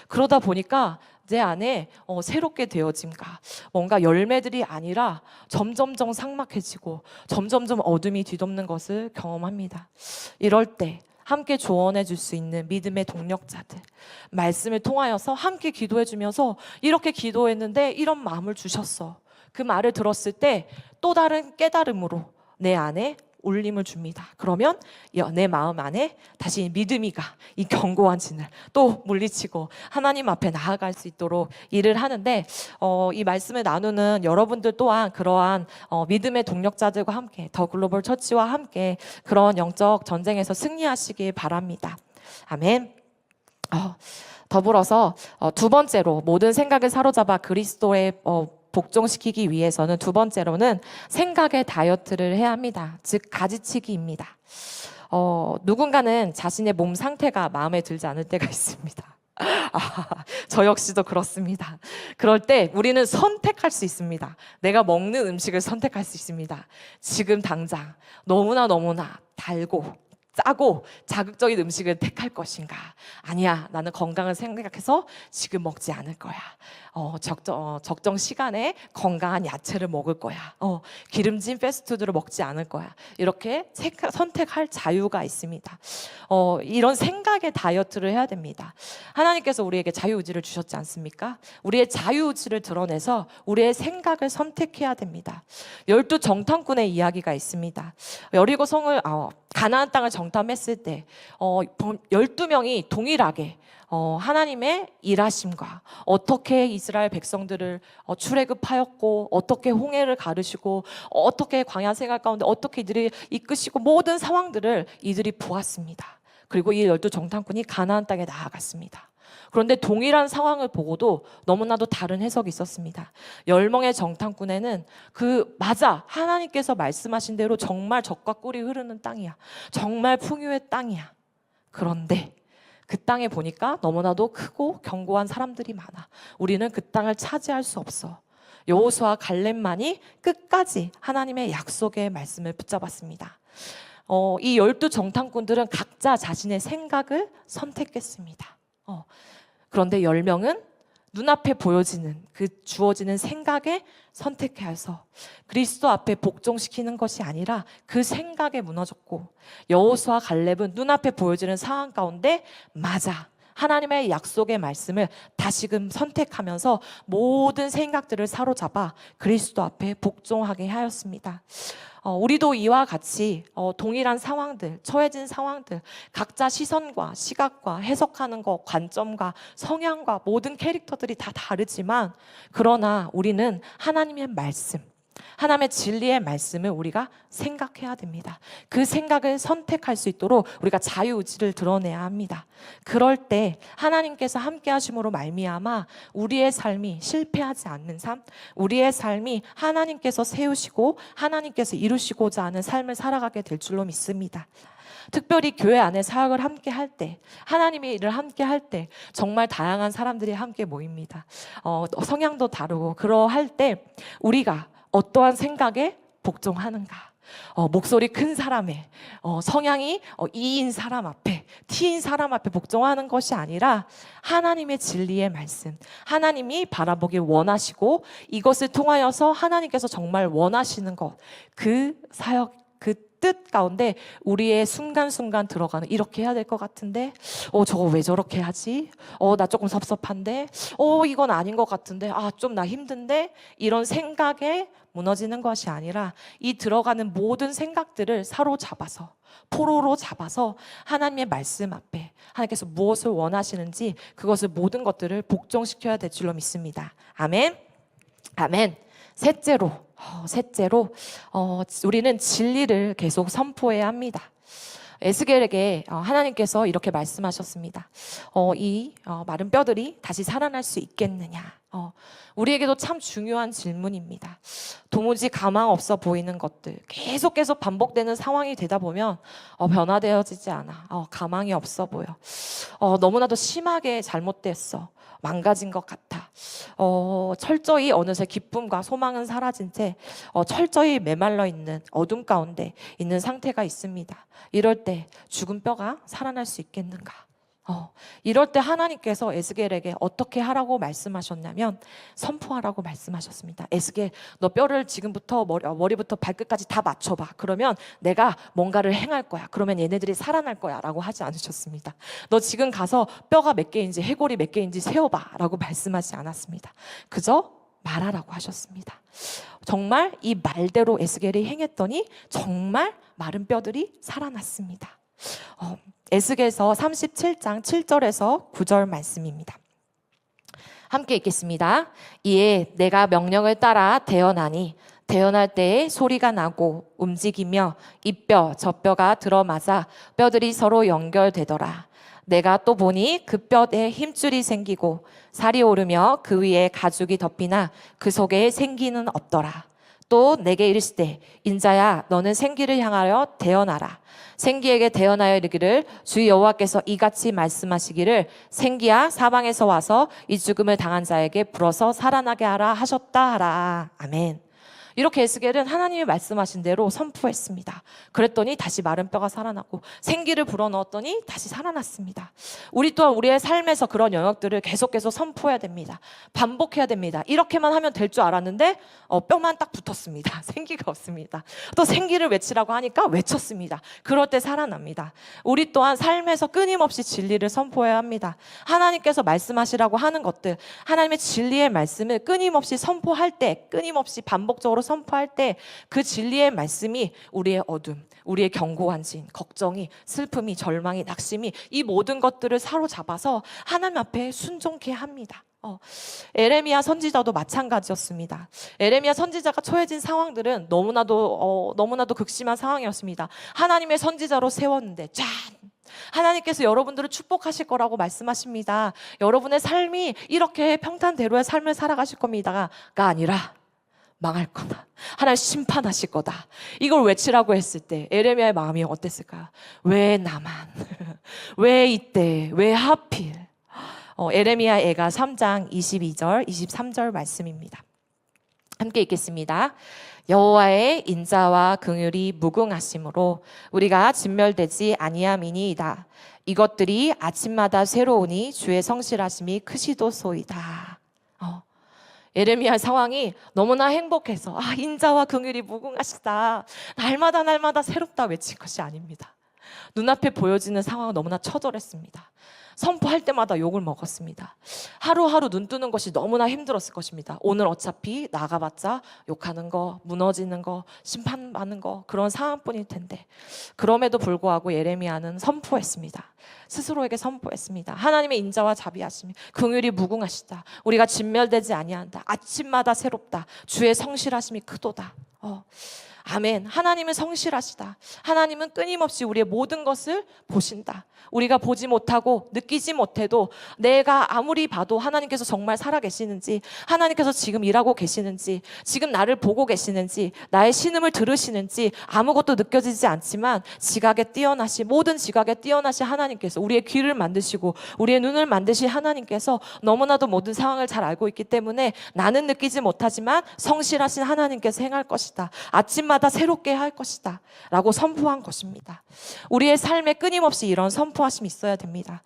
그러다 보니까 내 안에 새롭게 되어짐과 뭔가 열매들이 아니라 점점점 삭막해지고 점점점 어둠이 뒤덮는 것을 경험합니다. 이럴 때 함께 조언해 줄 수 있는 믿음의 동력자들, 말씀을 통하여서 함께 기도해 주면서 이렇게 기도했는데 이런 마음을 주셨어. 그 말을 들었을 때 또 다른 깨달음으로 내 안에 울림을 줍니다. 그러면 내 마음 안에 다시 믿음이가 이 견고한 진을 또 물리치고 하나님 앞에 나아갈 수 있도록 일을 하는데, 이 말씀을 나누는 여러분들 또한 그러한 믿음의 동력자들과 함께 더 글로벌 처치와 함께 그런 영적 전쟁에서 승리하시길 바랍니다. 아멘. 더불어서 두 번째로 모든 생각을 사로잡아 그리스도의 복종시키기 위해서는 두 번째로는 생각의 다이어트를 해야 합니다. 즉 가지치기입니다. 누군가는 자신의 몸 상태가 마음에 들지 않을 때가 있습니다. 저 역시도 그렇습니다. 그럴 때 우리는 선택할 수 있습니다. 내가 먹는 음식을 선택할 수 있습니다. 지금 당장 너무나 달고 짜고 자극적인 음식을 택할 것인가? 아니야, 나는 건강을 생각해서 지금 먹지 않을 거야. 적정 시간에 건강한 야채를 먹을 거야. 기름진 패스트푸드를 먹지 않을 거야. 이렇게 선택할 자유가 있습니다. 이런 생각의 다이어트를 해야 됩니다. 하나님께서 우리에게 자유의지를 주셨지 않습니까? 우리의 자유의지를 드러내서 우리의 생각을 선택해야 됩니다. 12 정탐꾼의 이야기가 있습니다. 여리고 성을 가나안 땅을 정탐했을 때 12명이 동일하게 하나님의 일하심과 어떻게 이스라엘 백성들을 출애굽하였고 어떻게 홍해를 가르시고 어떻게 광야 생활 가운데 어떻게 이들이 이끄시고 모든 상황들을 이들이 보았습니다. 그리고 이 12 정탐꾼이 가나안 땅에 나아갔습니다. 그런데 동일한 상황을 보고도 너무나도 다른 해석이 있었습니다. 10명의 정탐꾼에는 맞아, 하나님께서 말씀하신 대로 정말 젖과 꿀이 흐르는 땅이야. 정말 풍요의 땅이야. 그런데 그 땅에 보니까 너무나도 크고 견고한 사람들이 많아. 우리는 그 땅을 차지할 수 없어. 여호수아와 갈렙만이 끝까지 하나님의 약속의 말씀을 붙잡았습니다. 이 12 정탐꾼들은 각자 자신의 생각을 선택했습니다. 그런데 10명은 눈앞에 보여지는 주어지는 생각에 선택해서 그리스도 앞에 복종시키는 것이 아니라 그 생각에 무너졌고, 여호수아 갈렙은 눈앞에 보여지는 상황 가운데 맞아, 하나님의 약속의 말씀을 다시금 선택하면서 모든 생각들을 사로잡아 그리스도 앞에 복종하게 하였습니다. 우리도 이와 같이 동일한 상황들, 처해진 상황들, 각자 시선과 시각과 해석하는 것, 관점과 성향과 모든 캐릭터들이 다 다르지만, 그러나 우리는 하나님의 말씀, 하나님의 진리의 말씀을 우리가 생각해야 됩니다. 그 생각을 선택할 수 있도록 우리가 자유의지를 드러내야 합니다. 그럴 때 하나님께서 함께 하심으로 말미암아 우리의 삶이 실패하지 않는 삶, 우리의 삶이 하나님께서 세우시고 하나님께서 이루시고자 하는 삶을 살아가게 될 줄로 믿습니다. 특별히 교회 안에 사역을 함께 할 때, 하나님의 일을 함께 할 때 정말 다양한 사람들이 함께 모입니다. 성향도 다르고 그러할 때 우리가 어떠한 생각에 복종하는가, 목소리 큰 사람의 성향이 E인 사람 앞에, T인 사람 앞에 복종하는 것이 아니라 하나님의 진리의 말씀, 하나님이 바라보길 원하시고 이것을 통하여서 하나님께서 정말 원하시는 것, 그 사역, 그 뜻 가운데 우리의 순간순간 들어가는, 이렇게 해야 될 것 같은데 저거 왜 저렇게 하지? 나 조금 섭섭한데 이건 아닌 것 같은데 좀 나 힘든데, 이런 생각에 무너지는 것이 아니라 이 들어가는 모든 생각들을 사로잡아서, 포로로 잡아서 하나님의 말씀 앞에 하나님께서 무엇을 원하시는지 그것을, 모든 것들을 복종시켜야 될 줄로 믿습니다. 아멘. 아멘. 셋째로 우리는 진리를 계속 선포해야 합니다. 에스겔에게 하나님께서 이렇게 말씀하셨습니다. 이 마른 뼈들이 다시 살아날 수 있겠느냐. 우리에게도 참 중요한 질문입니다. 도무지 가망 없어 보이는 것들, 계속 반복되는 상황이 되다 보면 변화되어지지 않아. 가망이 없어 보여. 너무나도 심하게 잘못됐어. 망가진 것 같아. 철저히 어느새 기쁨과 소망은 사라진 채 철저히 메말라 있는 어둠 가운데 있는 상태가 있습니다. 이럴 때 죽은 뼈가 살아날 수 있겠는가? 이럴 때 하나님께서 에스겔에게 어떻게 하라고 말씀하셨냐면 선포하라고 말씀하셨습니다. 에스겔, 너 뼈를 지금부터 머리부터 발끝까지 다 맞춰봐. 그러면 내가 뭔가를 행할 거야. 그러면 얘네들이 살아날 거야 라고 하지 않으셨습니다. 너 지금 가서 뼈가 몇 개인지, 해골이 몇 개인지 세어봐 라고 말씀하지 않았습니다. 그저 말하라고 하셨습니다. 정말 이 말대로 에스겔이 행했더니 정말 마른 뼈들이 살아났습니다. 에스겔서 37장 7절에서 9절 말씀입니다. 함께 읽겠습니다. 이에 내가 명령을 따라 대언하니 대언할 때에 소리가 나고 움직이며 이 뼈 저 뼈가 들어맞아 뼈들이 서로 연결되더라. 내가 또 보니 그 뼈에 힘줄이 생기고 살이 오르며 그 위에 가죽이 덮이나 그 속에 생기는 없더라. 또 내게 이르시되 인자야 너는 생기를 향하여 대언하라. 생기에게 대언하여 이르기를 주 여호와께서 이같이 말씀하시기를 생기야 사방에서 와서 이 죽음을 당한 자에게 불어서 살아나게 하라 하셨다 하라. 아멘. 이렇게 에스겔은 하나님이 말씀하신 대로 선포했습니다. 그랬더니 다시 마른 뼈가 살아나고 생기를 불어넣었더니 다시 살아났습니다. 우리 또한 우리의 삶에서 그런 영역들을 계속해서 선포해야 됩니다. 반복해야 됩니다. 이렇게만 하면 될 줄 알았는데 뼈만 딱 붙었습니다. 생기가 없습니다. 또 생기를 외치라고 하니까 외쳤습니다. 그럴 때 살아납니다. 우리 또한 삶에서 끊임없이 진리를 선포해야 합니다. 하나님께서 말씀하시라고 하는 것들, 하나님의 진리의 말씀을 끊임없이 선포할 때, 끊임없이 반복적으로 선포할 때 그 진리의 말씀이 우리의 어둠, 우리의 견고한 진, 걱정이, 슬픔이, 절망이, 낙심이, 이 모든 것들을 사로잡아서 하나님 앞에 순종케 합니다. 에레미야 선지자도 마찬가지였습니다. 에레미야 선지자가 처해진 상황들은 너무나도 극심한 상황이었습니다. 하나님의 선지자로 세웠는데 짠! 하나님께서 여러분들을 축복하실 거라고 말씀하십니다. 여러분의 삶이 이렇게 평탄대로의 삶을 살아가실 겁니다가 아니라 망할 거다. 하나님 심판하실 거다. 이걸 외치라고 했을 때 에레미야의 마음이 어땠을까요? 왜 나만? 왜 이때? 왜 하필? 에레미야 애가 3장 22절, 23절 말씀입니다. 함께 읽겠습니다. 여호와의 인자와 긍휼이 무궁하심으로 우리가 진멸되지 아니함이니이다. 이것들이 아침마다 새로우니 주의 성실하심이 크시도소이다. 에레미야의 상황이 너무나 행복해서 인자와 긍휼이 무궁하시다, 날마다 새롭다 외친 것이 아닙니다. 눈앞에 보여지는 상황은 너무나 처절했습니다. 선포할 때마다 욕을 먹었습니다. 하루하루 눈 뜨는 것이 너무나 힘들었을 것입니다. 오늘 어차피 나가봤자 욕하는 거, 무너지는 거, 심판받는 거, 그런 상황뿐일 텐데 그럼에도 불구하고 예레미야는 선포했습니다. 스스로에게 선포했습니다. 하나님의 인자와 자비하심이 긍휼이 무궁하시다. 우리가 진멸되지 아니한다. 아침마다 새롭다. 주의 성실하심이 크도다. 아멘. 하나님은 성실하시다. 하나님은 끊임없이 우리의 모든 것을 보신다. 우리가 보지 못하고 느끼지 못해도 내가 아무리 봐도 하나님께서 정말 살아계시는지, 하나님께서 지금 일하고 계시는지, 지금 나를 보고 계시는지, 나의 신음을 들으시는지 아무것도 느껴지지 않지만 모든 지각에 뛰어나신 하나님께서, 우리의 귀를 만드시고 우리의 눈을 만드신 하나님께서 너무나도 모든 상황을 잘 알고 있기 때문에 나는 느끼지 못하지만 성실하신 하나님께서 행할 것이다. 아침마다 새롭게 할 것이다 라고 선포한 것입니다. 우리의 삶에 끊임없이 이런 선포하심이 있어야 됩니다.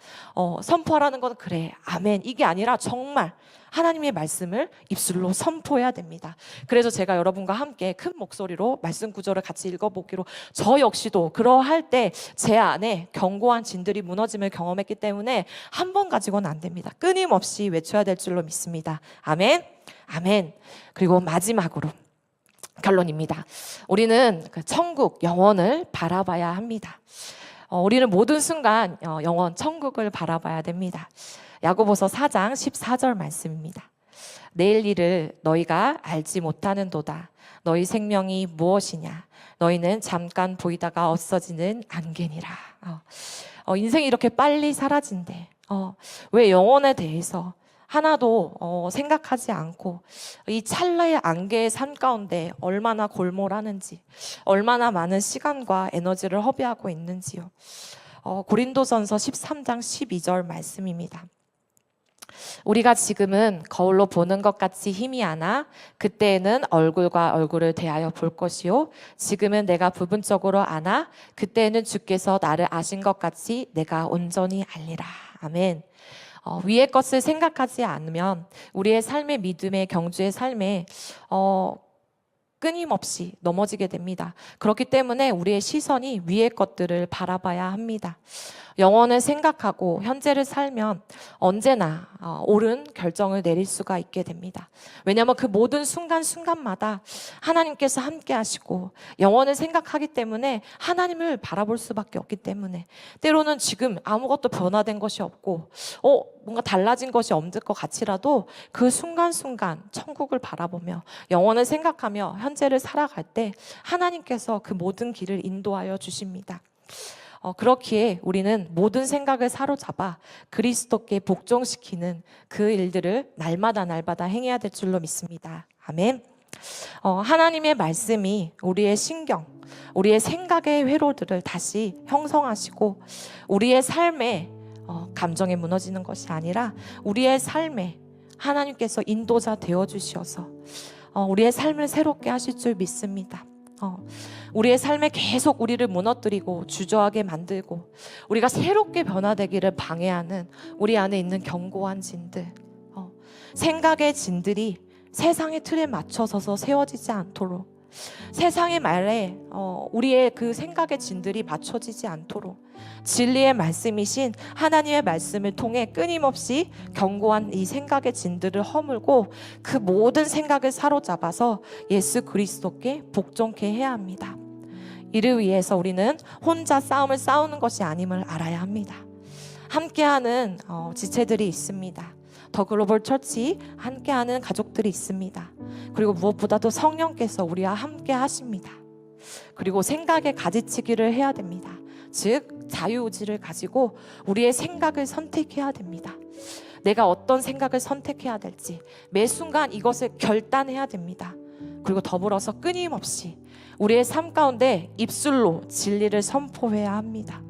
선포하라는 건 그래, 아멘, 이게 아니라 정말 하나님의 말씀을 입술로 선포해야 됩니다. 그래서 제가 여러분과 함께 큰 목소리로 말씀 구절을 같이 읽어보기로, 저 역시도 그러할 때 제 안에 견고한 진들이 무너짐을 경험했기 때문에 한 번 가지고는 안 됩니다. 끊임없이 외쳐야 될 줄로 믿습니다. 아멘, 아멘. 그리고 마지막으로 결론입니다. 우리는 그 천국, 영원을 바라봐야 합니다. 우리는 모든 순간 영원, 천국을 바라봐야 됩니다. 야고보서 4장 14절 말씀입니다. 내일 일을 너희가 알지 못하는도다. 너희 생명이 무엇이냐? 너희는 잠깐 보이다가 없어지는 안개니라. 인생이 이렇게 빨리 사라진대. 왜 영혼에 대해서 하나도 생각하지 않고 이 찰나의 안개의 산 가운데 얼마나 골몰하는지, 얼마나 많은 시간과 에너지를 허비하고 있는지요. 고린도전서 13장 12절 말씀입니다. 우리가 지금은 거울로 보는 것 같이 힘이 하나 그때에는 얼굴과 얼굴을 대하여 볼 것이요, 지금은 내가 부분적으로 아나 그때에는 주께서 나를 아신 것 같이 내가 온전히 알리라. 아멘. 위의 것을 생각하지 않으면 우리의 삶의 믿음의 경주의 삶에 끊임없이 넘어지게 됩니다. 그렇기 때문에 우리의 시선이 위의 것들을 바라봐야 합니다. 영원을 생각하고 현재를 살면 언제나 옳은 결정을 내릴 수가 있게 됩니다. 왜냐하면 그 모든 순간순간마다 하나님께서 함께 하시고 영원을 생각하기 때문에 하나님을 바라볼 수밖에 없기 때문에, 때로는 지금 아무것도 변화된 것이 없고 뭔가 달라진 것이 없을 것 같이라도 그 순간순간 천국을 바라보며 영원을 생각하며 현재를 살아갈 때 하나님께서 그 모든 길을 인도하여 주십니다. 그렇기에 우리는 모든 생각을 사로잡아 그리스도께 복종시키는 그 일들을 날마다 행해야 될 줄로 믿습니다. 아멘. 하나님의 말씀이 우리의 신경, 우리의 생각의 회로들을 다시 형성하시고 우리의 삶에 감정에 무너지는 것이 아니라 우리의 삶에 하나님께서 인도자 되어주셔서 우리의 삶을 새롭게 하실 줄 믿습니다. 우리의 삶에 계속 우리를 무너뜨리고 주저하게 만들고 우리가 새롭게 변화되기를 방해하는 우리 안에 있는 견고한 진들, 생각의 진들이 세상의 틀에 맞춰서서 세워지지 않도록, 세상의 말에 우리의 그 생각의 진들이 맞춰지지 않도록 진리의 말씀이신 하나님의 말씀을 통해 끊임없이 견고한 이 생각의 진들을 허물고 그 모든 생각을 사로잡아서 예수 그리스도께 복종케 해야 합니다. 이를 위해서 우리는 혼자 싸움을 싸우는 것이 아님을 알아야 합니다. 함께하는 지체들이 있습니다. 더 글로벌 처치 함께하는 가족들이 있습니다. 그리고 무엇보다도 성령께서 우리와 함께 하십니다. 그리고 생각의 가지치기를 해야 됩니다. 즉 자유의지를 가지고 우리의 생각을 선택해야 됩니다. 내가 어떤 생각을 선택해야 될지 매 순간 이것을 결단해야 됩니다. 그리고 더불어서 끊임없이 우리의 삶 가운데 입술로 진리를 선포해야 합니다.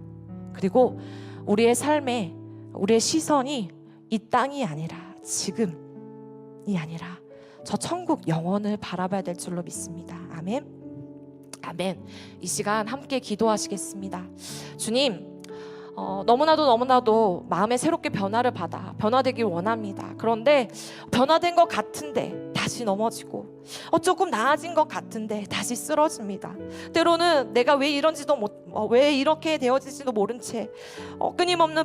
그리고 우리의 삶에 우리의 시선이 이 땅이 아니라 지금이 아니라 저 천국 영원을 바라봐야 될 줄로 믿습니다. 아멘. 아멘. 이 시간 함께 기도하시겠습니다. 주님, 너무나도 마음에 새롭게 변화를 받아 변화되길 원합니다. 그런데 변화된 것 같은데 다시 넘어지고 조금 나아진 것 같은데 다시 쓰러집니다. 때로는 내가 왜 왜 이렇게 되어질지도 모른 채 끊임없는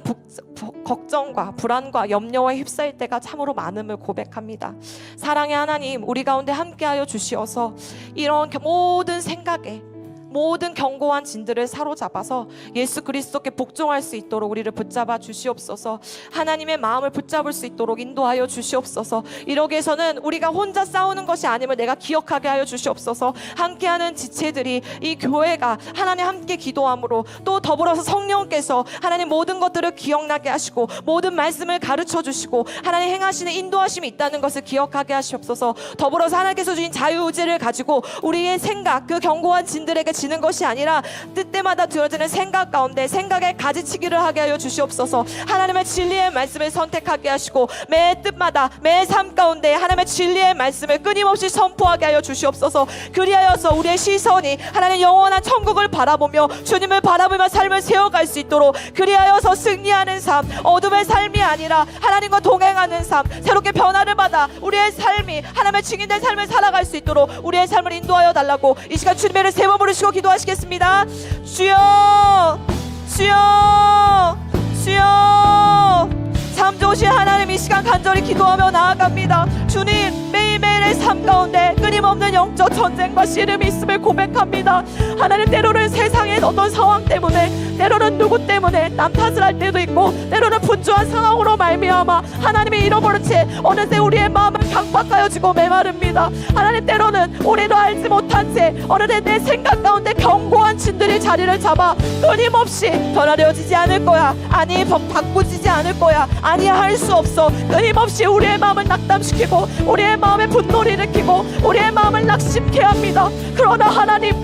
걱정과 불안과 염려에 휩싸일 때가 참으로 많음을 고백합니다. 사랑의 하나님, 우리 가운데 함께하여 주시어서 이런 모든 생각에 모든 견고한 진들을 사로잡아서 예수 그리스도께 복종할 수 있도록 우리를 붙잡아 주시옵소서. 하나님의 마음을 붙잡을 수 있도록 인도하여 주시옵소서. 이러기 위해서는 우리가 혼자 싸우는 것이 아님을 내가 기억하게 하여 주시옵소서. 함께하는 지체들이 이 교회가 하나님 함께 기도함으로 또 더불어서 성령께서 하나님 모든 것들을 기억나게 하시고 모든 말씀을 가르쳐 주시고 하나님 행하시는 인도하심이 있다는 것을 기억하게 하시옵소서. 더불어서 하나님께서 주신 자유의지를 가지고 우리의 생각, 그 견고한 진들에게 지는 것이 아니라 뜻때마다 들어지는 생각 가운데 생각에 가지치기를 하게 하여 주시옵소서. 하나님의 진리의 말씀을 선택하게 하시고 매 뜻마다 매 삶 가운데 하나님의 진리의 말씀을 끊임없이 선포하게 하여 주시옵소서. 그리하여서 우리의 시선이 하나님 영원한 천국을 바라보며 주님을 바라보며 삶을 세워갈 수 있도록, 그리하여서 승리하는 삶, 어둠의 삶이 아니라 하나님과 동행하는 삶, 새롭게 변화를 받아 우리의 삶이 하나님의 증인된 삶을 살아갈 수 있도록 우리의 삶을 인도하여 달라고 이 시간 주님의 이름을 세 번 부르시고 기도하시겠습니다. 주여, 주여, 주여. 참 좋으신 하나님, 이 시간 간절히 기도하며 나아갑니다. 주님, 매일매일의 삶 가운데 끊임없는 영적 전쟁과 씨름이 있음을 고백합니다. 하나님, 때로는 세상의 어떤 상황 때문에, 때로는 누구 때문에 남 탓을 할 때도 있고, 때로는 분주한 상황으로 말미암아 하나님이 잃어버린 채 어느새 우리의 마음은 강박하여지고 메마릅니다. 하나님, 때로는 우리도 알지 못한 채 어느새 내 생각 가운데 견고한 진들이 자리를 잡아 끊임없이 변화되어지지 않을 거야, 아니 바꾸지지 않을 거야, 아니야 할 수 없어, 끊임없이 우리의 마음을 낙담시키고 우리의 마음에 분노를 일으키고 우리의 마음을 낙심케 합니다. 그러나 하나님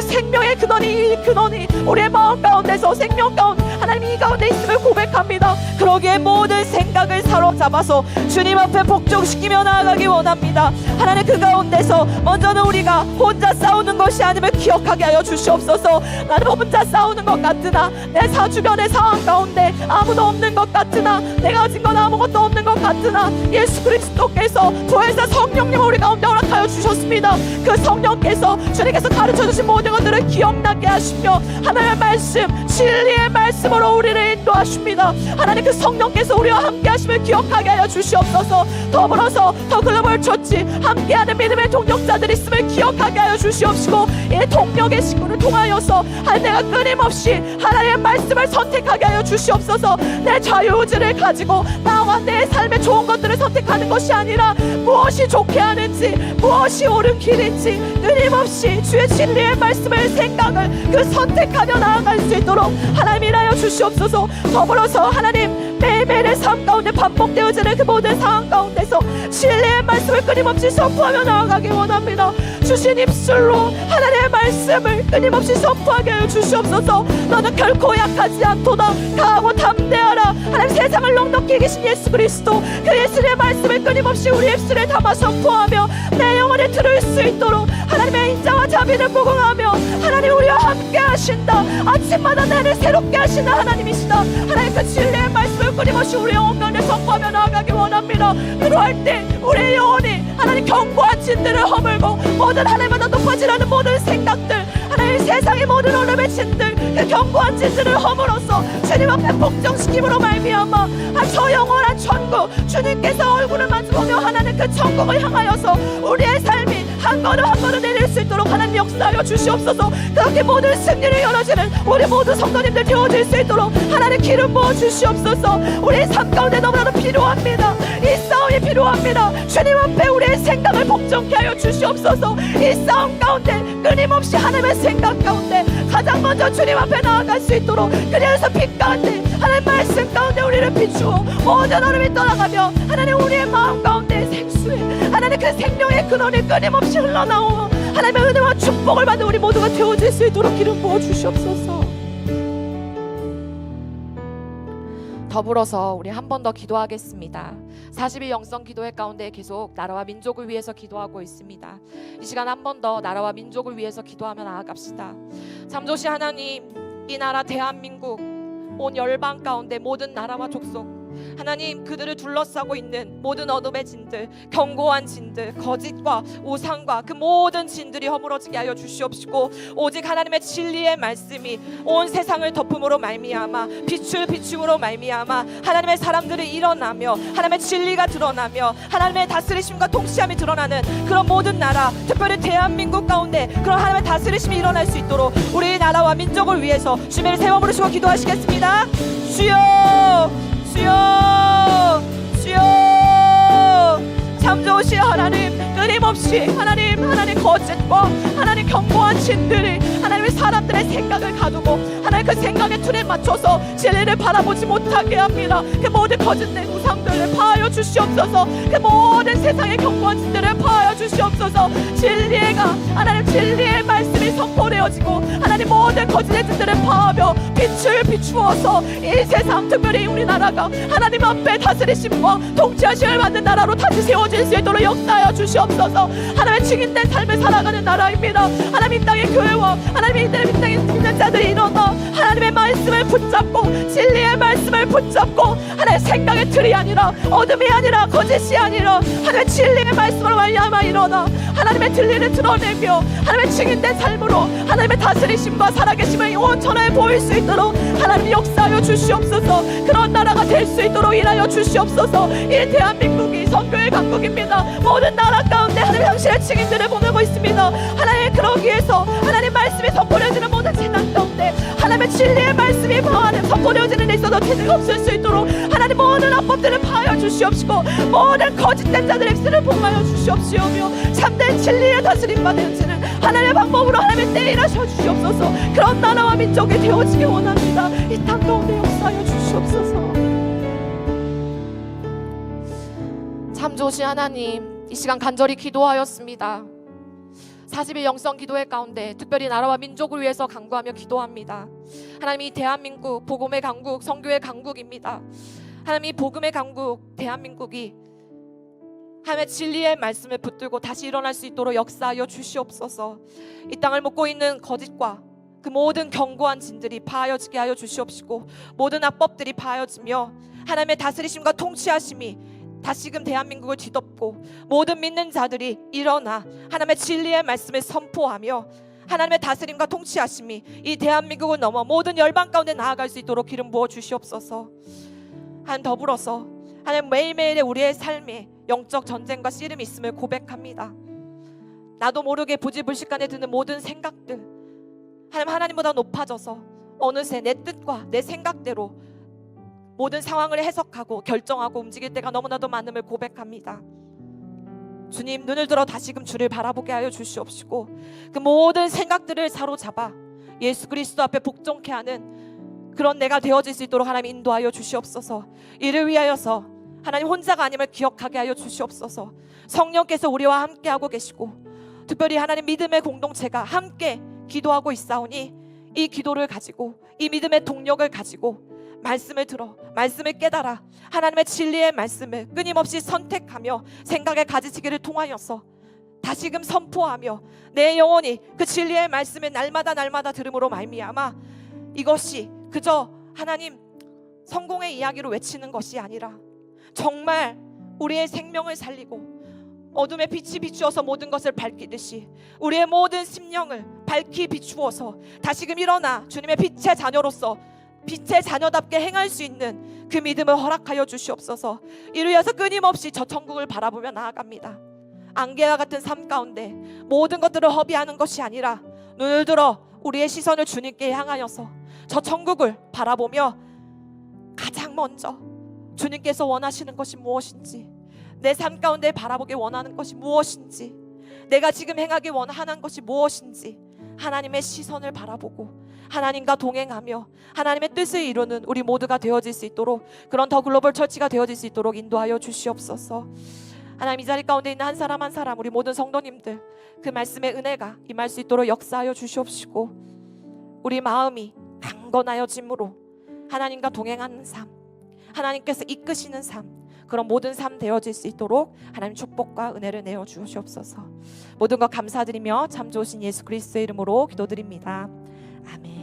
생명의 근원이, 이 근원이 우리의 마음 가운데서 생명 가운데 하나님 이 가운데 있음을 고백합니다. 그러기에 모든 생각을 사로잡아서 주님 앞에 복종시키며 나아가기 원합니다. 하나님, 그 가운데서 먼저는 우리가 혼자 싸우는 것이 아님을 기억하게 하여 주시옵소서. 나는 혼자 싸우는 것 같으나, 내 주변의 상황 가운데 아무도 없는 것 같으나, 내가 가진 건 아무것도 없는 것 같으나 예수 그리스도께서 부활사 성령님을 우리 가운데 허락하여 주셨습니다. 그 성령께서 주님께서 가르쳐주신 모든 것들을 기억나게 하시며 하나님의 말씀, 진리의 말씀으로 우리를 인도하십니다. 하나님, 그 성령께서 우리와 함께 하심을 기억하게 하여 주시옵소서. 더불어서 더 글로벌 처치 함께하는 믿음의 동력자들이 있음을 기억하게 하여 주시옵시고, 이 동력의 식구를 통하여서 내가 끊임없이 하나님의 말씀을 선택하게 하여 주시옵소서. 내 자유의지를 가지고 나와 내 삶의 좋은 것들을 선택하는 것이 아니라 무엇이 좋게 하는지, 무엇이 옳은 길인지 끊임없이 주의 진리의 말씀을, 생각을 선택하며 나아갈 수 있도록 하나님 일하여 주시옵소서. 더불어서 하나님, 매일매일의 삶 가운데 반복되어지는 그 모든 상황 가운데서 진리의 말씀을 끊임없이 선포하며 나아가기 원합니다. 주신 입술로 하나님의 말씀을 끊임없이 선포하게 하여 주시옵소서. 너는 결코 약하지 않도다. 강하고 담대하라. 하나님, 세상을 넉넉히 이기신 예수 그리스도, 그 예수의 말씀을 끊임없이 우리 입술에 담아 선포하며 내 영혼에 들을 수 있도록 하나님의 인자와 자비를 무궁하며 하나님 우리와 함께 하신다. 아침마다 나를 새롭게 하시는 하나님이시다. 하나님, 그 진리의 말씀을 끊임없이 우리 영혼 가운데 선포하며 나아가기 원합니다. 그러할 때 우리의 영혼이 하나님 견고한 진들을 허물고 모든 하나님보다 높아지라는 모든 생각들, 하나님 세상의 모든 어둠의 진들, 그 견고한 진들을 허물어서 주님 앞에 복종시킴으로 말미암아 저 영원한 천국, 주님께서 얼굴을 마주보며 하나님 그 천국을 향하여서 우리의 삶이 한 걸음 한 걸음 내릴 수 있도록 하나님 역사하여 주시옵소서. 그렇게 모든 승리를 열어주는 우리 모두 성도님들 되어질 수 있도록 하나님 기름 부어 주시옵소서. 우리의 삶 가운데 너무나도 필요합니다. 이 싸움이 필요합니다. 주님 앞에 우리의 생각을 복종케 하여 주시옵소서. 이 싸움 가운데 끊임없이 하나님의 생각 가운데 가장 먼저 주님 앞에 나아갈 수 있도록, 그래서 빛 가운데 하나님 말씀 가운데 우리를 비추어 모든 어둠이 떠나가며 하나님 우리의 마음 가운데 생수에 하나님 그 생명의 근원이 끊임없이 흘러나오며 하나님의 은혜와 축복을 받는 우리 모두가 되어질 수 있도록 기름 부어 주시옵소서. 더불어서 우리 한 번 더 기도하겠습니다. 40일 영성 기도회 가운데 계속 나라와 민족을 위해서 기도하고 있습니다. 이 시간 한 번 더 나라와 민족을 위해서 기도하며 나아갑시다. 참 좋으신 하나님, 이 나라 대한민국 온 열방 가운데 모든 나라와 족속 하나님, 그들을 둘러싸고 있는 모든 어둠의 진들, 견고한 진들, 거짓과 우상과 그 모든 진들이 허물어지게 하여 주시옵시고, 오직 하나님의 진리의 말씀이 온 세상을 덮음으로 말미암아 빛을 비춤으로 말미암아 하나님의 사람들이 일어나며 하나님의 진리가 드러나며 하나님의 다스리심과 통치함이 드러나는 그런 모든 나라, 특별히 대한민국 가운데 그런 하나님의 다스리심이 일어날 수 있도록 우리 나라와 민족을 위해서 주님을 세워 부르시고 기도하시겠습니다. 주여, 주여, 주여. 참 좋으신 하나님, 끊임없이 하나님 거짓과 하나님 견고한 진들이 하나님의 사람들의 생각을 가두고 하나님 그 생각의 틀에 맞춰서 진리를 바라보지 못하게 합니다. 그 모든 거짓된 우상들을 파하여 주시옵소서. 그 모든 세상의 견고한 진들을 파하여 주시옵소서. 하나님 진리의 말씀이 선포되어지고 하나님 모든 거짓의 진들을 파하며 빛을 비추어서 이 세상, 특별히 우리나라가 하나님 앞에 다스리심과 통치하심을 받는 나라로 다시 세워질 수 있도록 역사하여 주시옵소서. 하나님의 증인된 삶을 살아가는 나라입니다. 하나님 이 땅의 교회와 하나님 이 땅의 믿는 자들이 일어나 하나님의 말씀을 붙잡고 진리의 말씀을 붙잡고 하나님의 생각의 틀이 아니라 어둠이 아니라 거짓이 아니라 하나님의 진리의 말씀으로 말미암아 일어나 하나님의 진리를 드러내며 하나님의 증인된 삶으로 하나님의 다스리심과 살아계심을 온 천하에 보일 수 있도록 하나님 역사하여 주시옵소서. 그런 나라가 될 수 있도록 일하여 주시옵소서. 이 대한민국이 선교의 강국입니다. 모든 나라 가운데 하나님의 당신의 증인들을 보내고 있습니다. 하나님, 그러기 위해서 하나님 말씀이 선포되어지는 모든 재난 가운데 하나님의 진리의 말씀이 선포되어지는 데 있어도 태세가 없을 수 있도록 하나님 모든 합법들을 파하여 주시옵시고 모든 거짓된 자들의 입술을 봉하여 주시옵시오며 참된 진리의 다스림 받으시는 하나님의 방법으로 하나님의 때에 일하셔 주시옵소서. 그런 나라와 민족이 되어지기 원합니다. 이 땅 가운데 역사하여 주시옵소서. 참 좋으신 하나님, 이 시간 간절히 기도하였습니다. 40일 영성 기도회 가운데 특별히 나라와 민족을 위해서 간구하며 기도합니다. 하나님, 이 대한민국 복음의 강국, 선교의 강국입니다. 하나님, 이 복음의 강국 대한민국이 하나님의 진리의 말씀을 붙들고 다시 일어날 수 있도록 역사하여 주시옵소서. 이 땅을 먹고 있는 거짓과 그 모든 견고한 진들이 파하여지게 하여 주시옵시고 모든 악법들이 파하여지며 하나님의 다스리심과 통치하심이 다시금 대한민국을 뒤덮고 모든 믿는 자들이 일어나 하나님의 진리의 말씀을 선포하며 하나님의 다스림과 통치하심이 이 대한민국을 넘어 모든 열방 가운데 나아갈 수 있도록 기름 부어 주시옵소서. 하나님, 더불어서 하나님 매일매일의 우리의 삶에 영적 전쟁과 씨름이 있음을 고백합니다. 나도 모르게 부지불식간에 드는 모든 생각들 하나님보다 높아져서 어느새 내 뜻과 내 생각대로 모든 상황을 해석하고 결정하고 움직일 때가 너무나도 많음을 고백합니다. 주님, 눈을 들어 다시금 주를 바라보게 하여 주시옵시고 그 모든 생각들을 사로잡아 예수 그리스도 앞에 복종케 하는 그런 내가 되어질 수 있도록 하나님 인도하여 주시옵소서. 이를 위하여서 하나님 혼자가 아님을 기억하게 하여 주시옵소서. 성령께서 우리와 함께하고 계시고 특별히 하나님 믿음의 공동체가 함께 기도하고 있사오니 이 기도를 가지고 이 믿음의 동력을 가지고 말씀을 들어 말씀을 깨달아 하나님의 진리의 말씀을 끊임없이 선택하며 생각에 가지치기를 통하여서 다시금 선포하며 내 영혼이 그 진리의 말씀을 날마다 들음으로 말미암아 이것이 그저 하나님 성공의 이야기로 외치는 것이 아니라 정말 우리의 생명을 살리고 어둠의 빛이 비추어서 모든 것을 밝히듯이 우리의 모든 심령을 밝히 비추어서 다시금 일어나 주님의 빛의 자녀로서 빛의 자녀답게 행할 수 있는 그 믿음을 허락하여 주시옵소서. 이를 위해서 끊임없이 저 천국을 바라보며 나아갑니다. 안개와 같은 삶 가운데 모든 것들을 허비하는 것이 아니라 눈을 들어 우리의 시선을 주님께 향하여서 저 천국을 바라보며 가장 먼저 주님께서 원하시는 것이 무엇인지, 내 삶 가운데 바라보기 원하는 것이 무엇인지, 내가 지금 행하기 원하는 것이 무엇인지 하나님의 시선을 바라보고 하나님과 동행하며 하나님의 뜻을 이루는 우리 모두가 되어질 수 있도록, 그런 더 글로벌 처치가 되어질 수 있도록 인도하여 주시옵소서. 하나님, 이 자리 가운데 있는 한 사람 한 사람 우리 모든 성도님들 그 말씀의 은혜가 임할 수 있도록 역사하여 주시옵시고 우리 마음이 강건하여짐으로 하나님과 동행하는 삶, 하나님께서 이끄시는 삶, 그런 모든 삶 되어질 수 있도록 하나님 축복과 은혜를 내어 주시옵소서. 모든 것 감사드리며 참 좋으신 예수 그리스도의 이름으로 기도드립니다. 아멘.